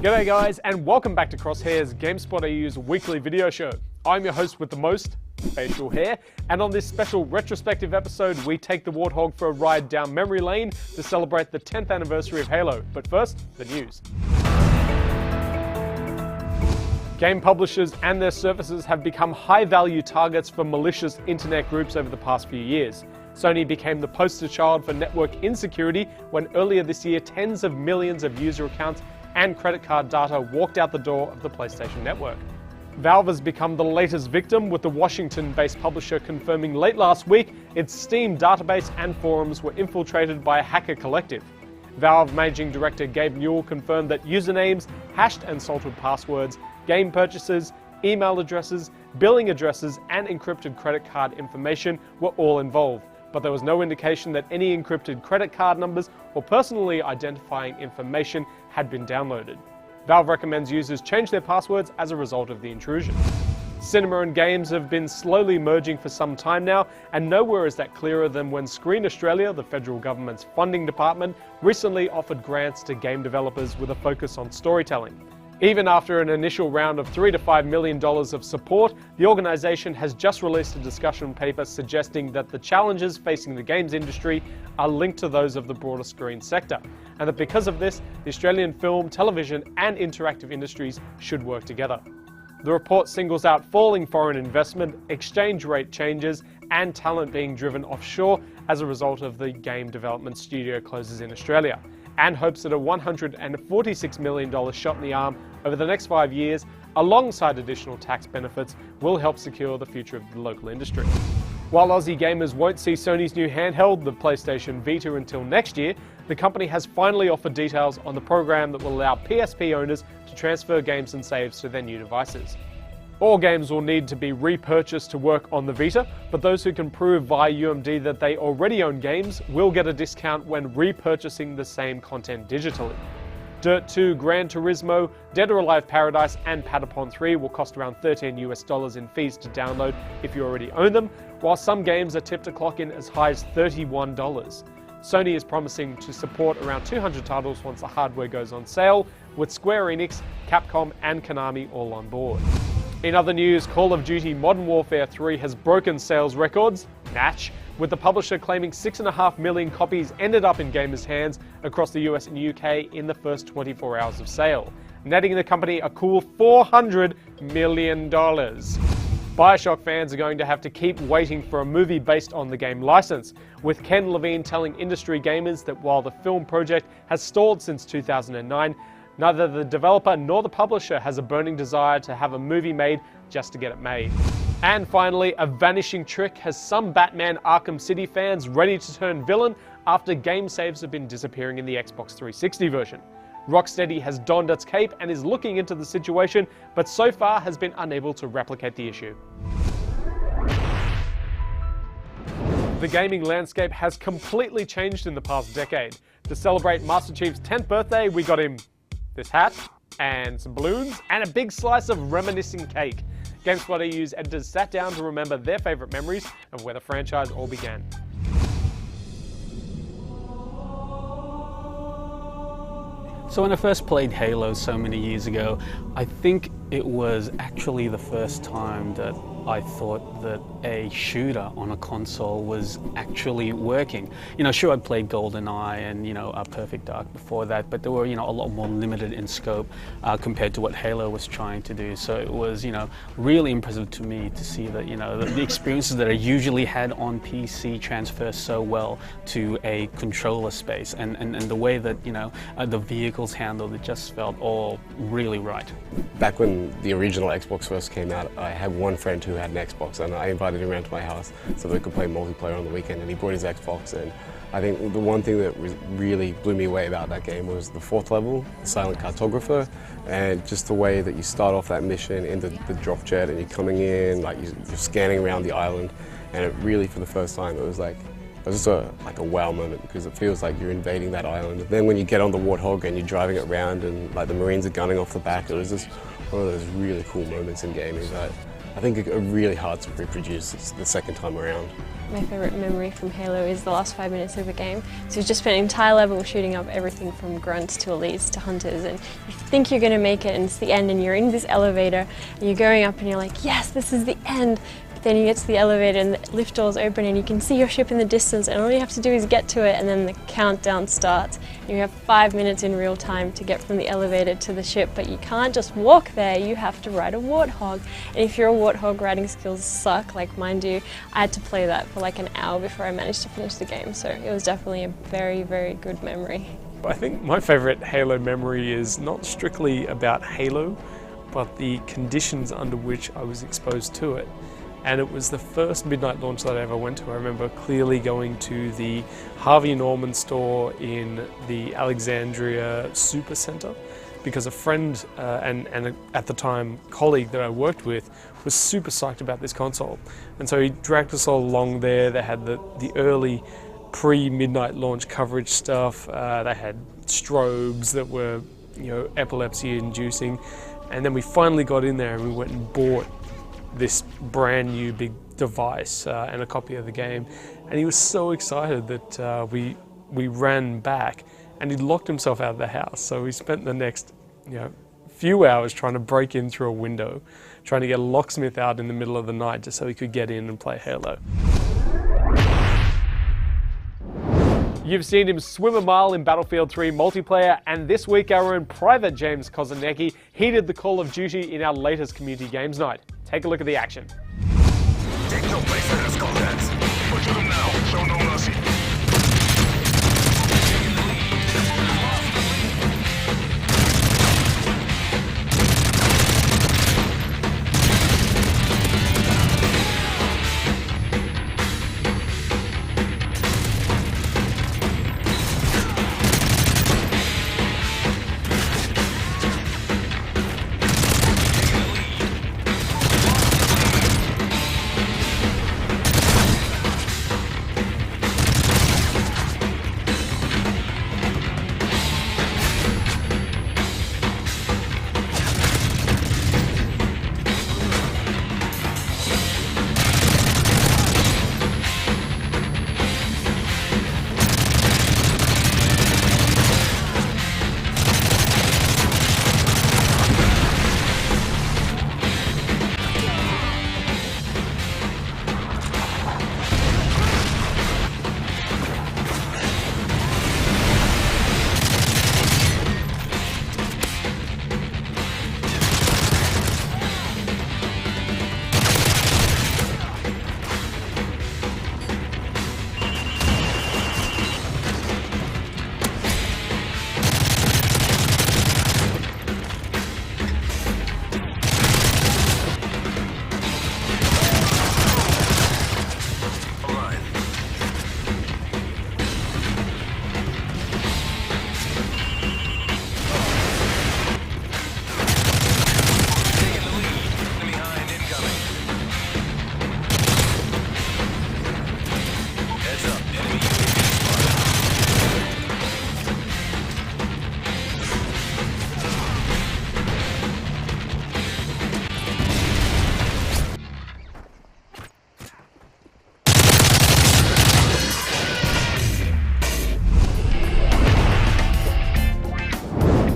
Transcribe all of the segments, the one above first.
G'day guys, and welcome back to Crosshairs GameSpot AU's weekly video show. I'm your host with the most facial hair, and on this special retrospective episode, we take the Warthog for a ride down memory lane to celebrate the 10th anniversary of Halo. But first, the news. Game publishers and their services have become high-value targets for malicious internet groups over the past few years. Sony became the poster child for network insecurity when earlier this year tens of millions of user accounts and credit card data walked out the door of the PlayStation Network. Valve has become the latest victim, with the Washington-based publisher confirming late last week its Steam database and forums were infiltrated by a hacker collective. Valve Managing Director Gabe Newell confirmed that usernames, hashed and salted passwords, game purchases, email addresses, billing addresses, and encrypted credit card information were all involved, but there was no indication that any encrypted credit card numbers or personally identifying information had been downloaded. Valve recommends users change their passwords as a result of the intrusion. Cinema and games have been slowly merging for some time now, and nowhere is that clearer than when Screen Australia, the federal government's funding department, recently offered grants to game developers with a focus on storytelling. Even after an initial round of $3 to $5 million of support, the organisation has just released a discussion paper suggesting that the challenges facing the games industry are linked to those of the broader screen sector, and that because of this, the Australian film, television and interactive industries should work together. The report singles out falling foreign investment, exchange rate changes, and talent being driven offshore as a result of the game development studio closes in Australia, and hopes that a $146 million shot in the arm over the next 5 years, alongside additional tax benefits, will help secure the future of the local industry. While Aussie gamers won't see Sony's new handheld, the PlayStation Vita, until next year, the company has finally offered details on the program that will allow PSP owners to transfer games and saves to their new devices. All games will need to be repurchased to work on the Vita, but those who can prove via UMD that they already own games will get a discount when repurchasing the same content digitally. Dirt 2, Gran Turismo, Dead or Alive Paradise, and Patapon 3 will cost around $13 in fees to download if you already own them, while some games are tipped to clock in as high as $31. Sony is promising to support around 200 titles once the hardware goes on sale, with Square Enix, Capcom, and Konami all on board. In other news, Call of Duty Modern Warfare 3 has broken sales records, with the publisher claiming 6.5 million copies ended up in gamers' hands across the US and UK in the first 24 hours of sale, netting the company a cool $400 million. BioShock fans are going to have to keep waiting for a movie based on the game license, with Ken Levine telling industry gamers that while the film project has stalled since 2009, neither the developer nor the publisher has a burning desire to have a movie made just to get it made. And finally, a vanishing trick has some Batman Arkham City fans ready to turn villain after game saves have been disappearing in the Xbox 360 version. Rocksteady has donned its cape and is looking into the situation, but so far has been unable to replicate the issue. The gaming landscape has completely changed in the past decade. To celebrate Master Chief's 10th birthday, we got him this hat, and some balloons, and a big slice of reminiscing cake. GameSpot AU's editors sat down to remember their favourite memories of where the franchise all began. So when I first played Halo so many years ago, I think it was actually the first time that I thought that a shooter on a console was actually working. You know, sure, I'd played GoldenEye and, Perfect Dark before that, but they were, a lot more limited in scope compared to what Halo was trying to do. So it was, really impressive to me to see that, the experiences that I usually had on PC transfer so well to a controller space, and the way that, the vehicles handled it just felt all really right. Back when the original Xbox first came out, I had one friend who had an Xbox, and I invited him around to my house so that we could play multiplayer on the weekend, and he brought his Xbox. And I think the one thing that really blew me away about that game was the 4th level, the Silent Cartographer, and just the way that you start off that mission in the drop jet and you're coming in, like you're scanning around the island, and it really, for the first time, it was just like a wow moment, because it feels like you're invading that island. And then when you get on the Warthog and you're driving it around and like the Marines are gunning off the back, it was just one of those really cool moments in gaming that I think are really hard to reproduce the second time around. My favourite memory from Halo is the last 5 minutes of a game. So you've just spent an entire level shooting up everything from grunts to elites to hunters, and you think you're going to make it and it's the end, and you're in this elevator and you're going up and you're like, yes, this is the end. But then you get to the elevator and the lift doors open and you can see your ship in the distance, and all you have to do is get to it, and then the countdown starts. You have 5 minutes in real time to get from the elevator to the ship, but you can't just walk there, you have to ride a warthog. And if your warthog riding skills suck like mine do, I had to play that for like an hour before I managed to finish the game, so it was definitely a very, very good memory. I think my favourite Halo memory is not strictly about Halo, but the conditions under which I was exposed to it. And it was the first midnight launch that I ever went to. I remember clearly going to the Harvey Norman store in the Alexandria Supercenter because a friend and at the time colleague that I worked with was super psyched about this console. And so he dragged us all along there. They had the early pre-midnight launch coverage stuff. They had strobes that were, epilepsy inducing. And then we finally got in there and we went and bought this brand new big device and a copy of the game, and he was so excited that we ran back, and he locked himself out of the house. So we spent the next few hours trying to break in through a window, trying to get a locksmith out in the middle of the night just so he could get in and play Halo. You've seen him swim a mile in Battlefield 3 multiplayer, and this week our own Private James Kozanecki heeded the call of duty in our latest community games night. Take a look at the action. Take no place in this contest. Pursue them now, show no mercy.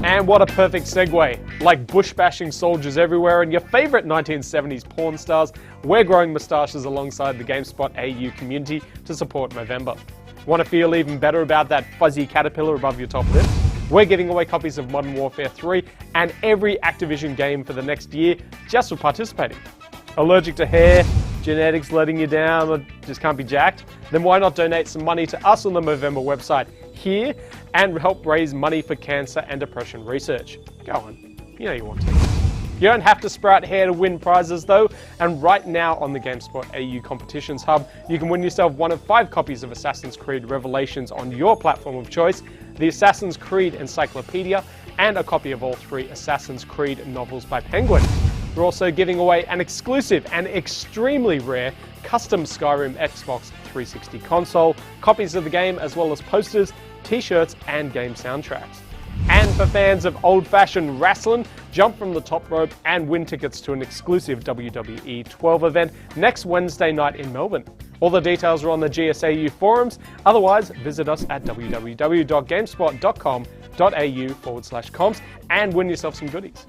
And what a perfect segue. Like bush bashing soldiers everywhere and your favourite 1970s porn stars, we're growing moustaches alongside the GameSpot AU community to support Movember. Want to feel even better about that fuzzy caterpillar above your top lip? We're giving away copies of Modern Warfare 3 and every Activision game for the next year just for participating. Allergic to hair, genetics letting you down, or just can't be jacked? Then why not donate some money to us on the Movember website here and help raise money for cancer and depression research? Go on, you know you want to. You don't have to sprout hair to win prizes though, and right now on the GameSpot AU Competitions Hub, you can win yourself one of 5 copies of Assassin's Creed Revelations on your platform of choice, the Assassin's Creed Encyclopedia, and a copy of all 3 Assassin's Creed novels by Penguin. We're also giving away an exclusive and extremely rare custom Skyrim Xbox 360 console, copies of the game as well as posters, t-shirts and game soundtracks. And for fans of old-fashioned wrestling, jump from the top rope and win tickets to an exclusive WWE 12 event next Wednesday night in Melbourne. All the details are on the GSAU forums. Otherwise, visit us at www.gamespot.com.au/comps and win yourself some goodies.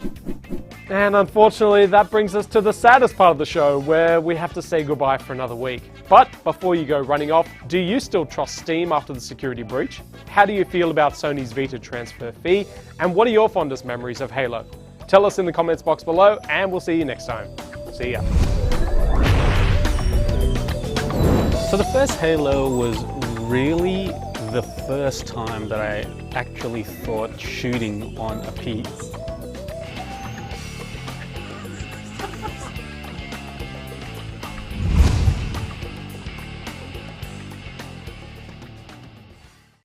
And unfortunately, that brings us to the saddest part of the show, where we have to say goodbye for another week. But before you go running off, do you still trust Steam after the security breach? How do you feel about Sony's Vita transfer fee? And what are your fondest memories of Halo? Tell us in the comments box below, and we'll see you next time. See ya. So the first Halo was really the first time that I actually thought shooting on a